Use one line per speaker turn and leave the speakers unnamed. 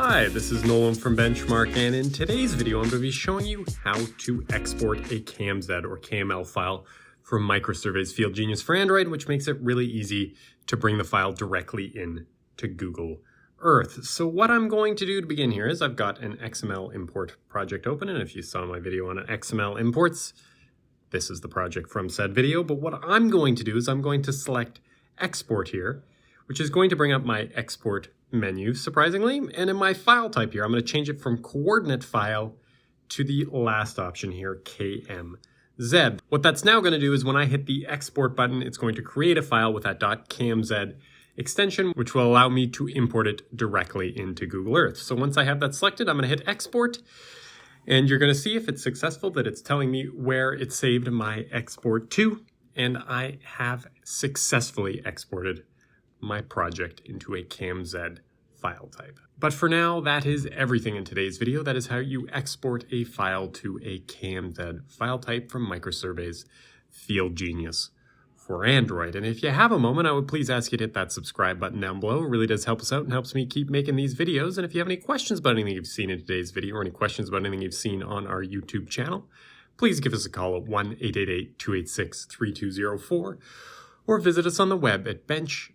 Hi, this is Nolan from Benchmark, and in today's video I'm going to be showing you how to export a KMZ or KML file from MicroSurvey's FieldGenius for Android, which makes it really easy to bring the file directly in to Google Earth. So what I'm going to do to begin here is I've got an XML import project open, and if you saw my video on XML imports, this is the project from said video. But what I'm going to do is I'm going to select export here, which is going to bring up my export menu, surprisingly. And in my file type here, I'm going to change it from coordinate file to the last option here, KMZ. What that's now going to do is when I hit the export button, it's going to create a file with that .kmz extension, which will allow me to import it directly into Google Earth. So once I have that selected, I'm going to hit export. And you're going to see if it's successful that it's telling me where it saved my export to. And I have successfully exported my project into a KMZ file type. But for now, that is everything in today's video. That is how you export a file to a KMZ file type from MicroSurvey's FieldGenius for Android. And if you have a moment, I would please ask you to hit that subscribe button down below. It really does help us out and helps me keep making these videos. And if you have any questions about anything you've seen in today's video or any questions about anything you've seen on our YouTube channel, please give us a call at 1-888-286-3204 or visit us on the web at bench-mark.ca.